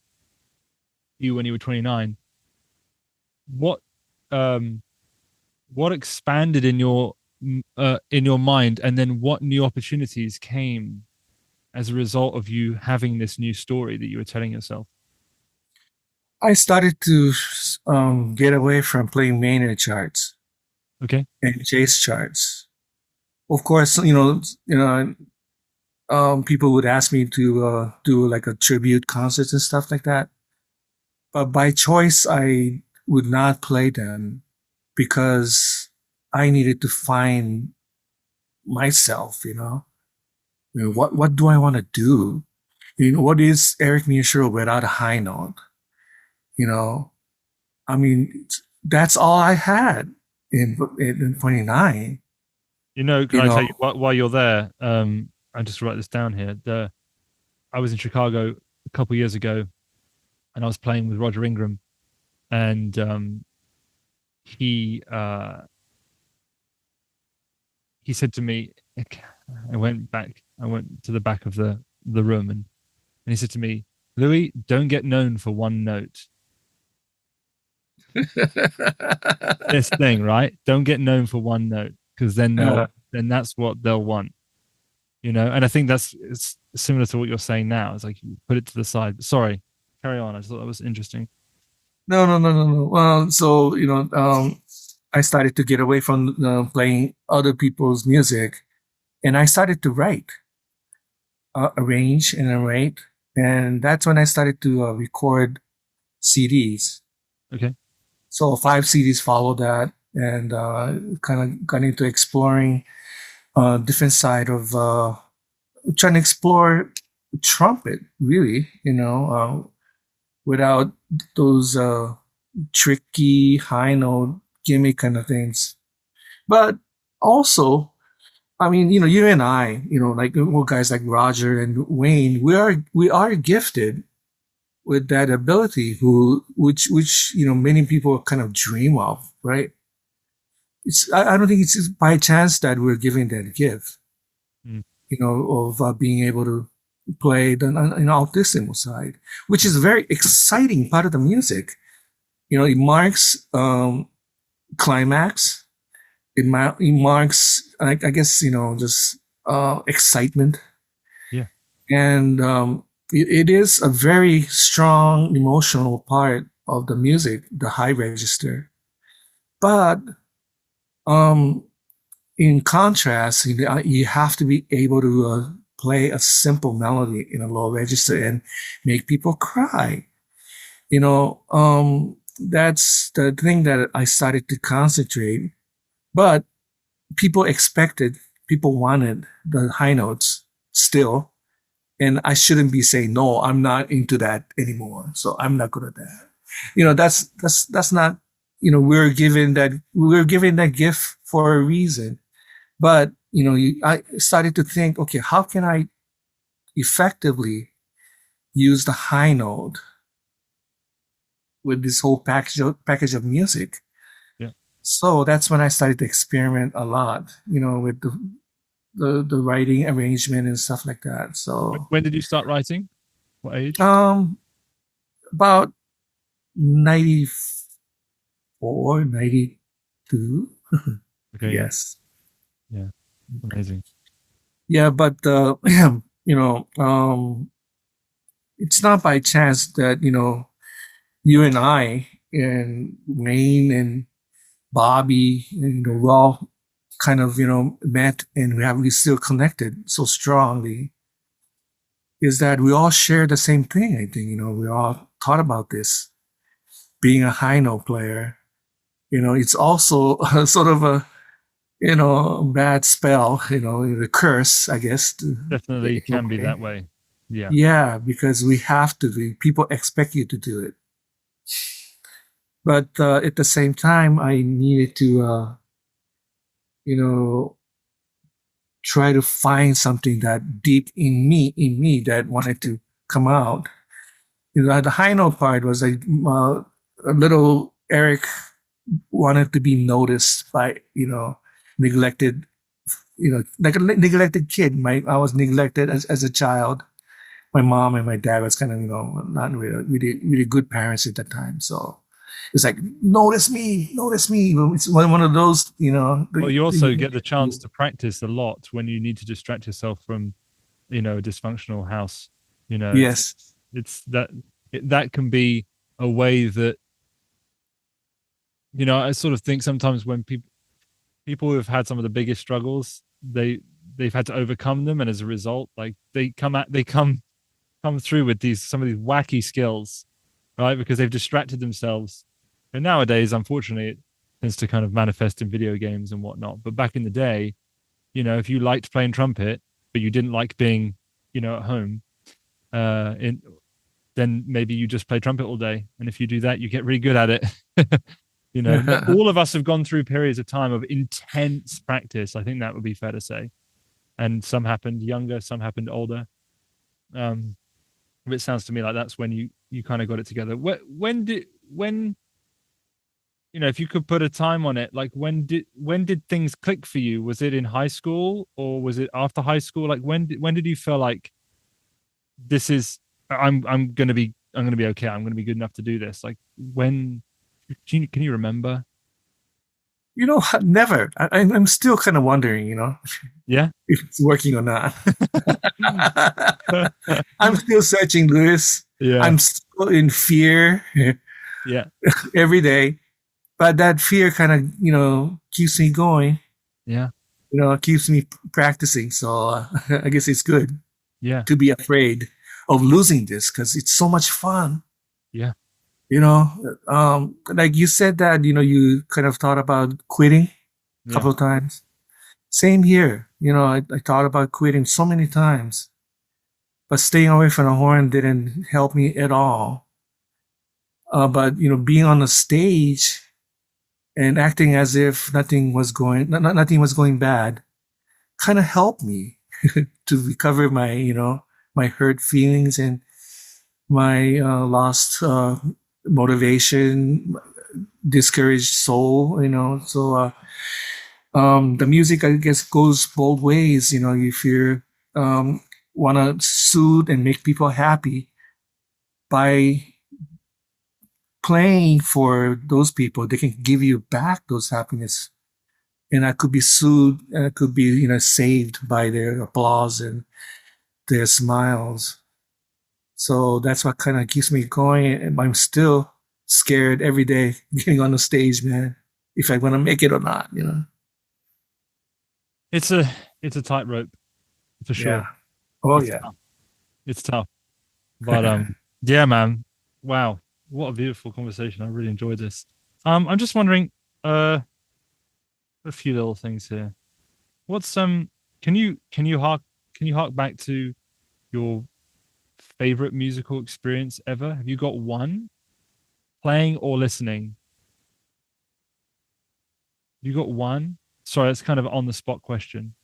when you were 29, what expanded in your mind, and then what new opportunities came as a result of you having this new story that you were telling yourself? I started to get away from playing Maynard charts, okay, and chase charts. Of course, people would ask me to do like a tribute concerts and stuff like that. But by choice, I would not play them because I needed to find myself. What do I want to do? What is Eric Miyashiro without a high note? I mean, that's all I had in 29. Can I tell you, while you're there, I just write this down here. I was in Chicago a couple of years ago, and I was playing with Roger Ingram, and he said to me, I went to the back of the room, and he said to me, "Louis, don't get known for one note." This thing, right? Don't get known for one note, because then then that's what they'll want, and I think it's similar to what you're saying now. It's like you put it to the side. Sorry, carry on. I just thought that was interesting. No, no, no, no, no. Well, so I started to get away from playing other people's music, and I started to write, arrange, and narrate, and that's when I started to record CDs. Okay. So 5 CDs followed that, and kind of got into exploring different side of trying to explore trumpet, really, without those tricky high note gimmick kind of things. But also, I mean, you and I, like guys like Roger and Wayne, we are gifted with that ability, which many people kind of dream of, right? I don't think it's just by chance that we're given that gift, Mm. of being able to play the altissimo side, which is a very exciting part of the music. It marks climax. It marks, I guess, just excitement. Yeah. And it is a very strong emotional part of the music, the high register. But in contrast, you have to be able to play a simple melody in a low register and make people cry. That's the thing that I started to concentrate. But people wanted the high notes still. And I shouldn't be saying, no, I'm not into that anymore. So I'm not good at that. That's not, we're given that gift for a reason. But, I started to think, okay, how can I effectively use the high note with this whole package of music? Yeah. So that's when I started to experiment a lot, with the writing, arrangement, and stuff like that. So when did you start writing? What age? About 94, 92. Okay. Yes. Yeah. Amazing. Yeah, but it's not by chance that you and I and Wayne and Bobby, we all kind of met, and we still connected so strongly. Is that we all share the same thing? I think we all thought about this. Being a high note player, it's also sort of a bad spell, the curse, I guess. Definitely can be that way. Yeah. Yeah, because we have to be. People expect you to do it. But at the same time, I needed to, try to find something that deep in me that wanted to come out. The high note part was like a little Eric wanted to be noticed by, neglected, like a neglected kid. I was neglected as a child. My mom and my dad was kind of, not really good parents at that time. So it's like, notice me. It's one of those, Well, you also get the chance to practice a lot when you need to distract yourself from, a dysfunctional house. Yes. It's that can be a way that, I sort of think sometimes when people who have had some of the biggest struggles, they've had to overcome them, and as a result, like they come through with some of these wacky skills, right? Because they've distracted themselves. And nowadays, unfortunately, it tends to kind of manifest in video games and whatnot. But back in the day, if you liked playing trumpet, but you didn't like being, at home, then maybe you just play trumpet all day. And if you do that, you get really good at it. All of us have gone through periods of time of intense practice. I think that would be fair to say. And some happened younger, some happened older. It sounds to me like that's when you kind of got it together. When if you could put a time on it, like when did things click for you? Was it in high school or was it after high school? Like when did you feel like this is I'm gonna be okay. I'm gonna be good enough to do this. Like when can you remember? You know, never. I'm still kind of wondering, Yeah. if it's working or not. I'm still searching, Louis. Yeah. I'm still in fear Yeah. every day, but that fear kind of, keeps me going. Yeah. Keeps me practicing. So I guess it's good Yeah. to be afraid of losing this because it's so much fun. Yeah. Like you said that, you kind of thought about quitting a Yeah. couple of times. Same here. I thought about quitting so many times, but staying away from the horn didn't help me at all. But, being on the stage and acting as if nothing was going bad kind of helped me to recover my, my hurt feelings and my lost motivation, discouraged soul, So the music, I guess, goes both ways. If you want to soothe and make people happy by playing for those people, they can give you back those happiness. And I could be soothed and I could be, saved by their applause and their smiles. So that's what kind of keeps me going. And I'm still scared every day getting on the stage, man, if I'm going to make it or not. It's a tightrope for sure. Yeah. Oh, It's yeah. tough. It's tough. But yeah, man. Wow. What a beautiful conversation. I really enjoyed this. I'm just wondering, a few little things here. What's can you hark back to your favorite musical experience ever? Have you got one? Playing or listening? You got one? Sorry, that's kind of on the spot question.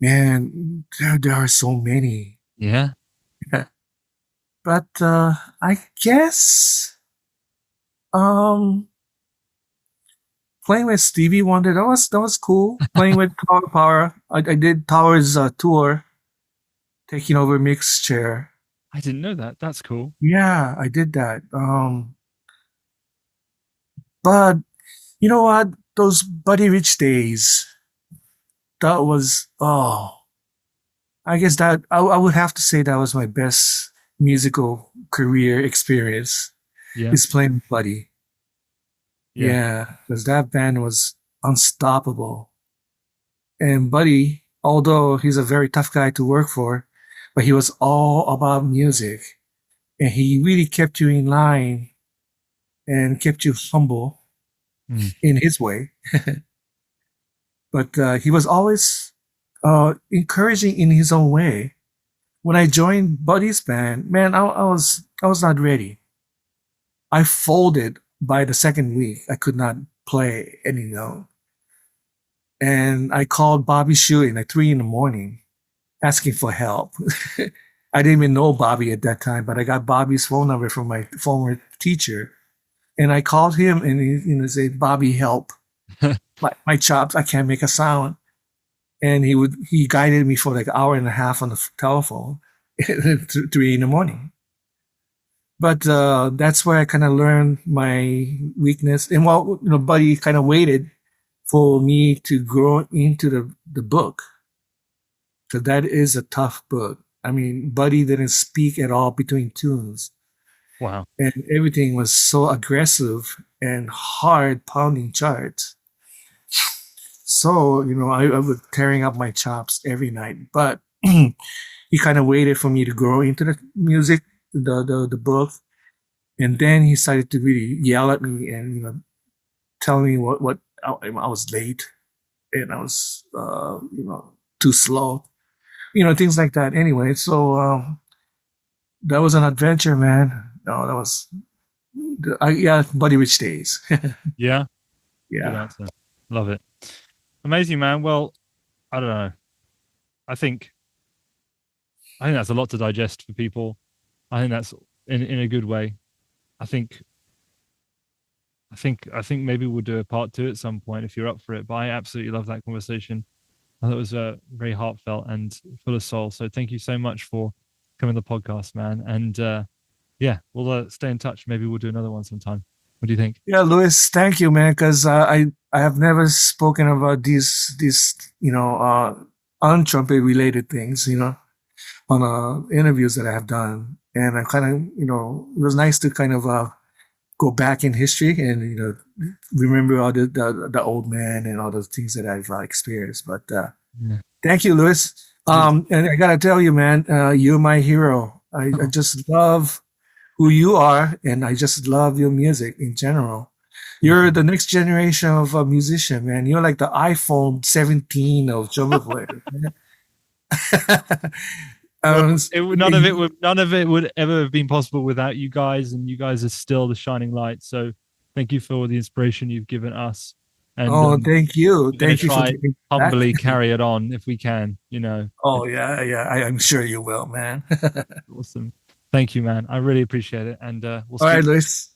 Man, there are so many. Yeah. But I guess playing with Stevie Wonder, that was cool. Playing with Tower Power. I did Tower's tour, taking over Mick's chair. I didn't know that. That's cool. Yeah, I did that. But you know what? Those Buddy Rich days, that was I guess that I would have to say that was my best musical career experience. Yeah. Is playing with Buddy. Yeah. Yeah, because that band was unstoppable. And Buddy, although he's a very tough guy to work for, but he was all about music. And he really kept you in line and kept you humble in his way. But he was always encouraging in his own way. When I joined Buddy's band, man, I was not ready. I folded by the second week. I could not play any note. And I called Bobby Schuin at 3 a.m. asking for help. I didn't even know Bobby at that time, but I got Bobby's phone number from my former teacher. And I called him and he said, "Bobby, help. my chops, I can't make a sound." And he guided me for like an hour and a half on the telephone at 3 a.m. But that's where I kind of learned my weakness. And Buddy kind of waited for me to grow into the book. So that is a tough book. I mean, Buddy didn't speak at all between tunes. Wow. And everything was so aggressive and hard pounding charts. So, I was tearing up my chops every night. But he kind of waited for me to grow into the music, the book. And then he started to really yell at me and, tell me what I was late and I was, too slow, things like that. Anyway, so that was an adventure, man. No, that was, Buddy Rich days. Yeah. Yeah. Good answer. Love it. Amazing, man. Well, I don't know. I think that's a lot to digest for people. I think that's in a good way. I think maybe we'll do a part 2 at some point if you're up for it. But I absolutely love that conversation. I thought it was very heartfelt and full of soul. So thank you so much for coming to the podcast, man. And yeah, we'll stay in touch. Maybe we'll do another one sometime. What do you think? Yeah, Louis, thank you, man, because I have never spoken about these on trumpet related things, on interviews that I have done, and I kind of it was nice to kind of go back in history and remember all the old man and all those things that I've experienced. But Yeah. thank you, Louis. And I gotta tell you, man, you're my hero. I just love who you are, and I just love your music in general. You're the next generation of a musician, man. You're like the iPhone 17 of trumpet players. Well, none of it would ever have been possible without you guys, and you guys are still the shining light. So, thank you for the inspiration you've given us. And thank you, thank you for try giving humbly back. carry it on if we can. Oh yeah, I'm sure you will, man. Awesome. Thank you, man. I really appreciate it, and we'll All right, speak Luis.